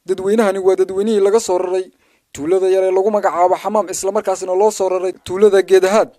dadweynahani waa dadweynihii laga soo raray tuulada yar ee lagu magacaabo Xamaam isla markaasina loo soo raray tuulada Geedahaad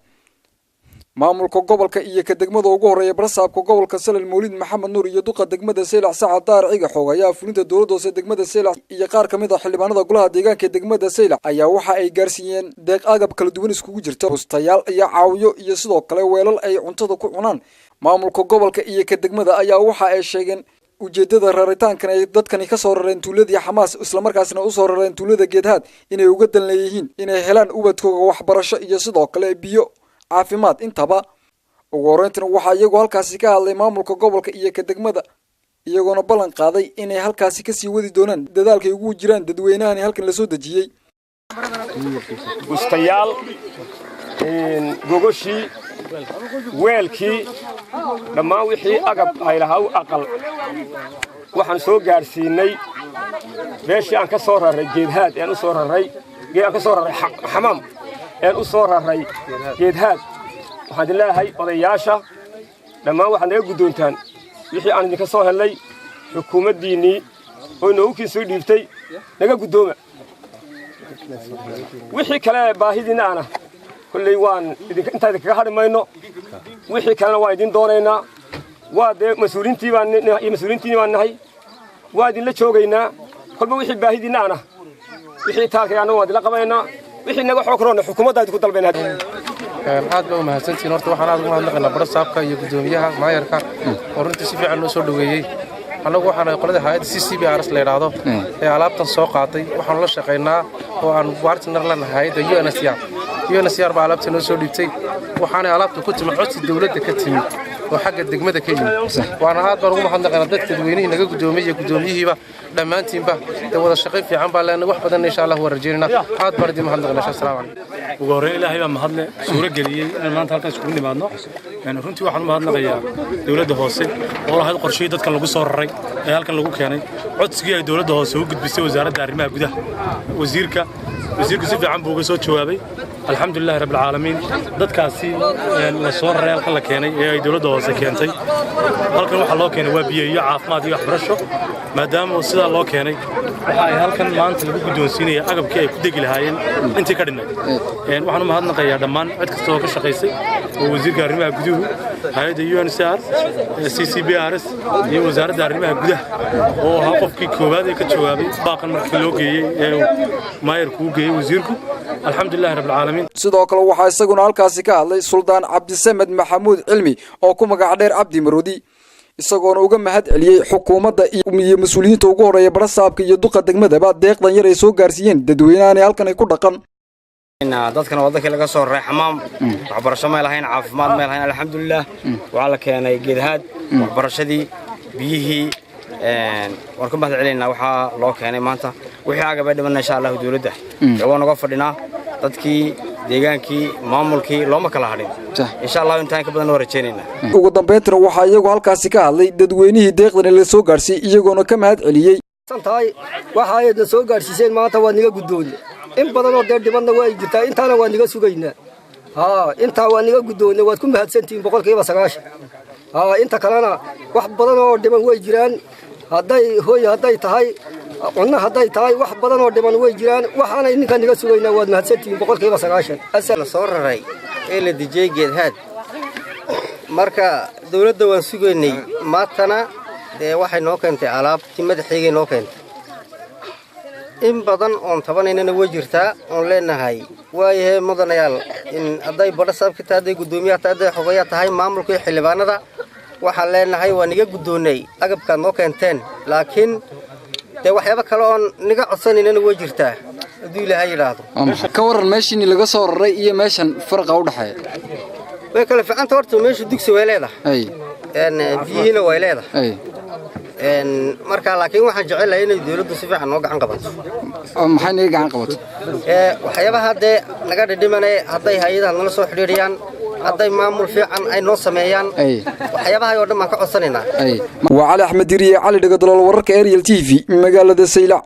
maamulka gobolka iyo ka degmada ugu horeeya barsaabka gobolka Salal Mawlid Maxamed Nuur iyo duqa degmada Seylac Saacad Daarciga xoog ayaa fulinta dowladda hoose degmada Seylac iyo qaar kamid ah xildhibaanada golaha deegaanka ee degmada Seylac ayaa waxa ay gaarsiiyeen deeq agab kala duwan iskugu jirta hostayaal iyo caawiyo iyo sidoo kale weelal ay cuntada ku cunaan maamulka gobolka iyo ka degmada ayaa waxa ay sheegeen ujeedada raritaankan ay dadkani ka soo rareen tuuladii Xamaas isla markaasina u soo rareen tuulada Geedahaad inay uga dan leeyihiin inay helaan ubadkooda waxbarasho iyo sidoo kale biyo caafimaad intaba ugu horeyntina waxa iyagu halkaasi ka hadlay maamulka gobolka iyo ka degmada iyagoona ballan qaaday inay halkaasi ka sii wadi doonaan dadaalkay ugu jiraan dadweynahani halkan la soo dajiyay gustayaal gogoshi weelkii dhammaan wixii agab ay lahaa aqal waxaan soo gaarsiinay meeshii aan ka soo raray Geedahaad aan u soo raray Xamaam aan u soo raray Geedahaad waxaan ilaahay odayaasha dhammaan waxaan naga gudoontaan wixii aan idinka soo helay xukuumaddiinii oo noogu soo dhiibtay naga gudooma wixii kale baahidiina ana kullay waan idinka inta idinka hadmayno wixii kalena waa idin doonaynaa waa de mas'uuliintii baan nahay waa idin la joogaynaa kolba wixii baahidiina ana wixii taalkayna waa idin la qabaynaa wixii naga xoog roona xukuumadda ku dalbayna aad baa mahadsantiin horta waxaan aad ugu mahadnaqaynaa barsaabka iyo gudoomiyaha maayarka oo runtii si fiican loo soo dhaweeyay anagu waxaan qolada hay'adda CCBRS la yiraahdo ee alaabtan soo qaatay waxaan la shaqeynaa oo aan partner la nahay hay'adda UNHCR baa alaabtan noo soo dhiibtay waxaana alaabta ku timi codsi dawladda ka timi oo xagga degmada ka yimid waana aad baan ugu mahadnaqaynaa dadka dadweynaha naga gudoomiyihiiba dhammaantiinba wada shaqeyn fiican baa leenahay wax badan insha Allah warajeynaa aad baan idin mahadnaqaynaa assalaamu calaykum ugu horreyn ilaahay baa mahadle suura geliyay in maanta halkan isku nimaadno runtii waxaan u mahadnaqayaa dawladda hoose oo lahayd qorsheey dadkan lagu soo raray ee halkan lagu keenay codsigii ay dawladda hoose u gudbisay wasaaradda arrimaha gudaha wasiirka si fiican buu uga soo jawaabay alxamdulillah rabbil caalamiin dadkaasi la soo raray halkan la keenay ee ay dawladda hoose keentay halkan waxa loo keenay waa biyo iyo caafimaad iyo waxbarasho maadaama sidaa loo keenay waxa ay halkan maanta lagu gudoonsiinaya agabkii ay ku degi lahaayeen intii ka dhinay waxaan u mahadnaqayaa dhammaan cid kasta oo ka shaqaysay oo wasiirka arrimaha guduhu hay'adda UNHCR CCBRS iyo wasaaradda arrimaha gudaha oo ahaa qofkii koowaad ee ka jawaabay baaqan markii loo geeyay ee maayarku u geeyay wasiirku alxamdulillah rabbil caalamiin sidoo kale waxa isaguna halkaasi ka hadlay Suldaan Cabdisamed Maxamuud Cilmi oo ku magac dheer Cabdi Maroodi isagoona uga mahad celiyay xukuumadda iyo mas'uuliyiinta ugu horeeya barsaabka iyo duqa degmada deeqdan yar ay soo gaarsiiyeen dadweynaha halkan ay ku dhaqan dadkan waddanka laga soo raray Xamaam waxbarasho ma lahayn caafimaad ma lahayn alxamdulillah waxa la keenay Geedahaad waxbarashadii biyihii waan ku mahad celinaa waxa loo keenay maanta wixii agaba dhiman insha Allah dawladda waan uga fadhinaa dadkii deegaankii maamulkii looma kala hadhin insha Allah intaan ka badan warajeynayna ugu dambeyntina waxa iyagu halkaasi ka hadlay dadweynihii deeqdan la soo gaarsiiyay iyagoona ka mahad celiyay santaay waxa ay soo gaarsiiseen maanta waa niga gudoon in badan oo dhibanna way jirtaa intaana waa niga sugaynaa inta waa niga gudoon waad ku mahadsantiin 100% inta kalena wax badan oo dhiban way jiraan hadday tahay qonna hadday tahay wax badan oo dhiban way jiraan waxaana ninka niga sugaynaa waad mahadsantiin 100% asal soo raray ee la dijay Geedahaad marka dawladda waan sugaynay maantana waxay noo keentay alaabtii madaxeygay noo keentay in badan oon tabanayna way jirtaa oon leenahay waayahay mudanayaal in aday barsaabka tahay gudoomiyaha tahay xogayaa tahay maamulka xildhibaanada waxaan leenahay waa niga gudoonay agabka noo keenteen laakiin waxyaabo kale oo niga codsanayna way jirtaa hadii ilaahay yiraahdo ka waran meeshii laga soo raray iyo meeshan farqa u dhaxay way kala fiican horta meesha dugsi way leedahay biyihina way leedahay marka laakiin waxaan jecelahay inay dawladdu si fiican noo gacan qabato maxay naga gacan qabato waxyaabaha hadda naga dhidhimanay hadday hay'adaha nala soo xiriiriyaan hadday maamul fiican ay noo sameeyaan waxyaabaha oo dhan ma ka codsanaynaa waa Cali Axmed Diriye Cali Dhagadalool wararka Ariel TV magaalada Seylac